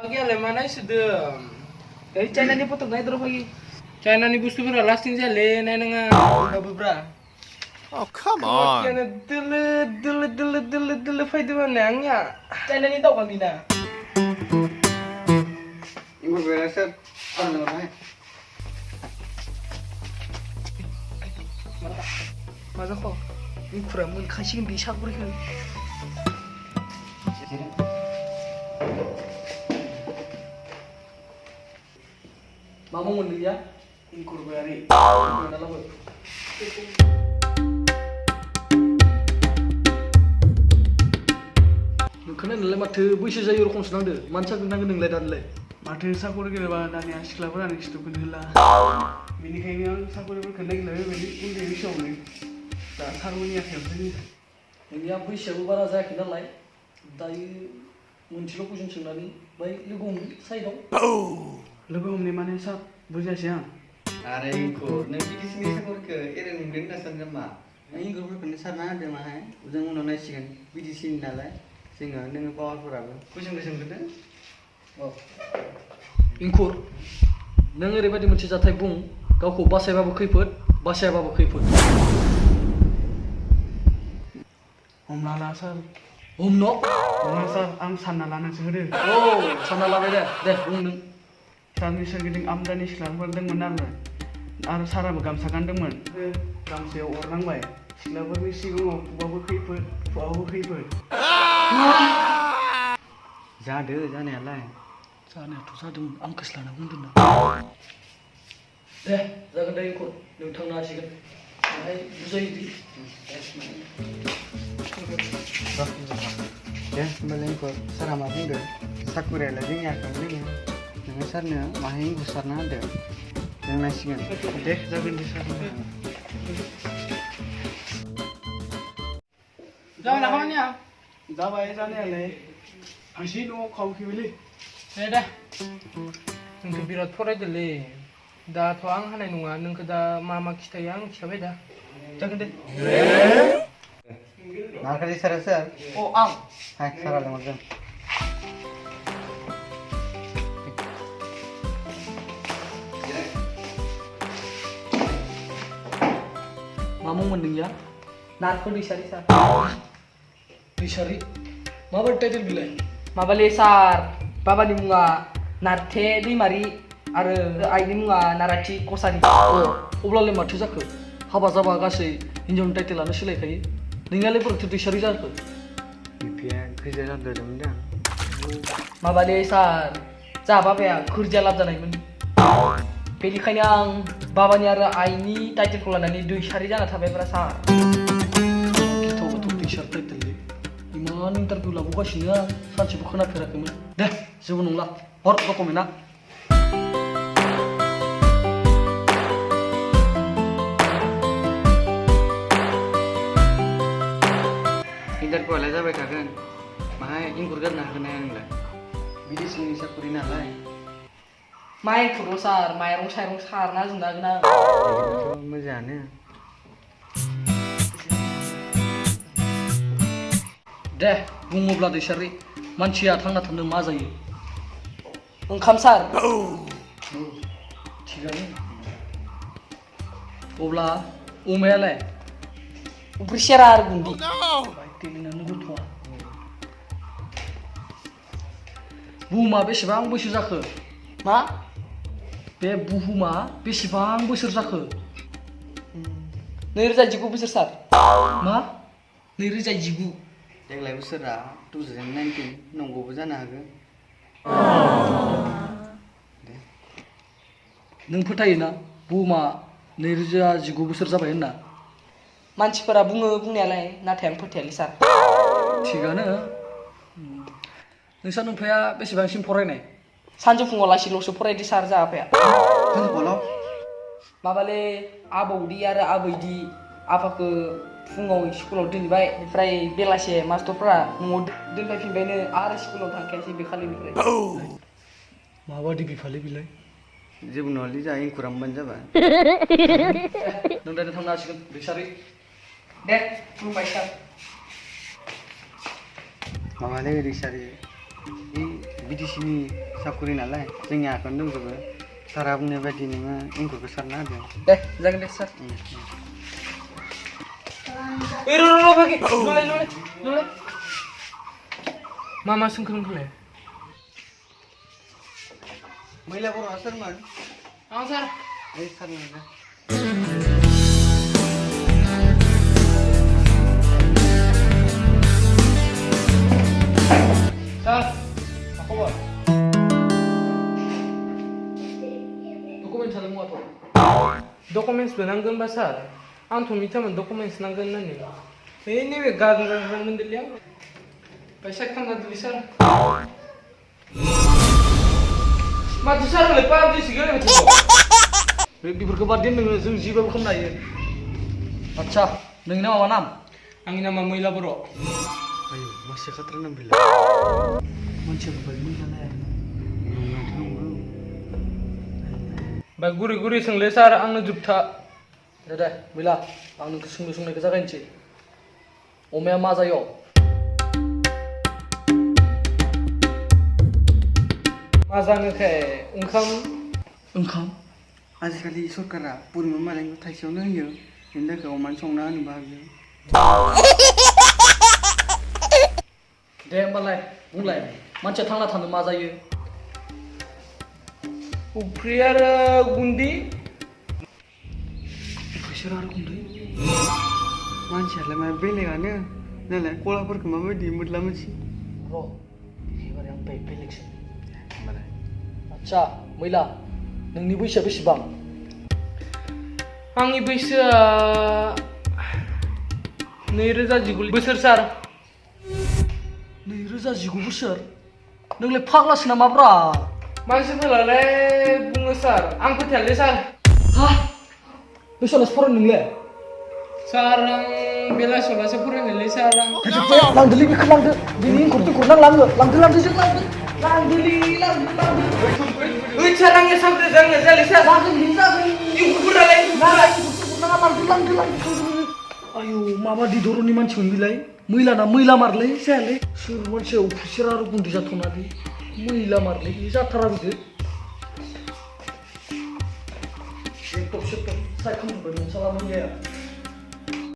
Gele mana sudah. China ni potong naik terus lagi. China ni bustu bra lasting jale nai nanga. Babu bra. Oh, come on. Kena dulu faidu mana angya. China ni tahu kan Dina. Ibu berasa apa namanya? Masa kok? Ini kurang kasih di sakur kan. Mama ngundi ya? Ingkur bari. Mana lah bu? Nukana nilai mata buih saja yuruk konstan deh. Manca kena kena nilai dan nilai. Mata sakur gila bah dan ya sekolah pun anak itu kena lah. Bini kayaknya sakur pun kena gila bini pun dia bisa boleh. Tak sakur ni apa ni? Ini yang buih siapa bara saya kena lai. Dari muncul kucing senani. Baik lebung saya dong. Lebih umni mana sah buja siang. Are ingkur, nanti di sini sakur ke, iran mungkin nasan nama. Ingkur pun kena sana ada mah. Ujung mana sih kan? Bidi sini nalai. Sehingga dengan power pura. Kucing kita. Oh. Ingkur. Nang oरैबायदि मोनसे जाथाय बुं गावखौ बासायबाबो खैफोद बासायाबाबो खैफोद Homlala sah. हमनो Homlala sah, am sana lana sehari. औ सानना लाबाय दे बुं नों Sarni sergiding am dan sekolah pun dengan mana? Ar Sarah bergamsa kandungan. Gamsa orang baik. Sekolah bermisi gua bawa kiput, bawa kiput. Jada jana lah. जानाया थ' जादोंमोन आं गोसोलाना बुंदों ना दे जागोन दे इंखुर नों थांनो हासिगोन ओमफ्राय बुजायदि Ya, kembali ingkur. Sarah mah ingkur. Sakur ya lagi ni akan lagi. Dengan sarnya, mah ingkur sarna ada. Yang nasi kan. Deh, jangan di sana. Jangan nak mana? Jawab aja ni lah. Asyik no kau kibili. दा जोंथ' बिराद फरायदोंलै दाथ' आं हानाय नङा नोंखौ दा मा खिथायो आं खिथाबाय दा जागोन दे Narkadi Sarah sir. oh आं Hai Sarah lemah jam. मामों मोनदों या नारखौ दैसारि सार दैसारि माबायदि टाइटेल बिलाय माबाले सार बाबानि मुङा नारथे दैमारि आरो आइनि मुङा नाराथि कसारि अब्लालाय माथो जाखो हाबा जाबा गासै हिनजावनि टाइटेलानो सोलायखायो नोंनियालाय बोरैथो दैसारि जाखो Biar kerja ada dong dah. माबाले सार जा बाबाया खुरजिया लाब जानायमोन बेनिखायनो आं बाबानि आरो आइनि टाइटेलखौ लानानै दैसारि जाना थाबायब्रा सार गिथाव बाथाव दैसारि टाइटेललै इमान इन्टारभिउ लाबावगासिनो आं सानसेबो खोनाफेराखैमोन दे जेबो नंला हर डकुमेन्टआ Interview ala jabai kagan. Mahai ingkur kan nak kena yang lah. Bidi sini sakuri nalai. माइखौल' सार माइरं साइरं सारना जोंना गोनां Itu mezanya. दे बुङोब्ला दैसारि मानसिया थांना थानो मा जायो ओंखाम सार थिगानो अब्ला अमायालाय उफ्रि सेरा आरो गुन्दै बायदेनानो गथ'आ बुहुमा बेसेबां बैसो जाखो मा बे बुहुमा बेसेबां बोसोर जाखो 2019 बोसोर सार मा 2019 Deglai besar 2019 nunggu bejana ke? नों फोथायोना बुहुमा 2019 बोसोर जाबाय होनना मानसिफोरा बुङो बुंनायालाय नाथाय आं फोथायालै सार थिगानो नोंसा नोंफाया बेसेबांसिम फरायनाय सानजौफुङाव लासिल'सो फरायदि सार जा आफाया Kan kalau माबाले आबौदि आरो आबैदि आफाखौ फुङाव स्कुलाव दोनबाय ओमफ्राय बेलासे मास्टरफ्रा न'आव दोनफैफिनबायनो आरो स्कुलाव थांखायासै बे खालिनिफ्राय माबादि बिफालै बिलाय जेबो नङालै जा इंकुराम बानो जाबाय नों दानो थांनो हासिगोन दैसारि दे खुलुमबाय सार माबालै रिसारि बिटिसिनि साखरि नालाय जोंनि आखायावनो दंजोबो सारा बुंनाय बायदि नोङो एंखुरखौ सारना होदो दे जागोन दे सार ओइ र' बाखि नुलाय मा सोंखोलाय मैला बर'आ सोरमोन आं सार ओइ सार नोंना सार मा खबर डकुमेन्टसालाय मुवाथ' डकुमेन्ट्सबो नांगोनबा सार आंथ' मिथियामोन डकुमेन्ट्स नांगोन होननानै बे नैबे गाग्रां मोनदोंलै आं फैसा खालामना दोनलै सार माथो सार होनलाय पाब्लिसि गेलेबाय बेफोरखौ बाद दोन नोङो जों जिबाबो खालामनो हायो आदसा नोंनि नामा मा नाम आंनि नामा मैला बर' आयौ मासे खाथ्रा नाम बिलाय मानसिया बाय मैला नाया नंगौथ' नंगौ बाय गुरै सोंलै सार आंनो जोबथा दे मैला आं नोंखौ सोंनायखौ जागायनोसै अमाया मा जायो मा जानोखाय ओंखाम आजिखालि सरकारा परिमान मालायखौ थाइसेयावनो होयो बेनि थाखाय अमानो संना होनोबो हायो दे होमबालाय बुंलाय मानसिया थांना थानो मा जायो उफ्रि आरो गुन्दै फैसा आरो गुन्दै मानसियालाय मा बेलेगानो नालाय कलाफोरखौ माबायदि मोदला मोनसि र' एबारे आं बेलेगसो आदसा मैला नोंनि बैसोआ बेसेबां आंनि बैसोआ 2019 बोसोर सार 2019 बोसोर नोंलाय फाग्लासो नामाब्रा मानसिफोरालाय बुङो सार आं फोथायालै सार हा बेसेबांसो फरायो नोंलाय सार आं बेलासियावसो फरायनायलै सार आं लांदोलै बेखौ लांदो दिनै एंखुर लांदो जों लांदोलै ओइ सार आं सामफ्राय जांनो जाले सार एंखुरफोरालाय आयौ माबादि धरननि मानसिमोन बिलाय मैला मारलै जायालै सोर मानसिया उफुसिर आरो गुन्दै जाथ'नानै मैला मारलै जाथारा बिदि एकदम साइड खालामजोब्बाय नोंसाला मैलाया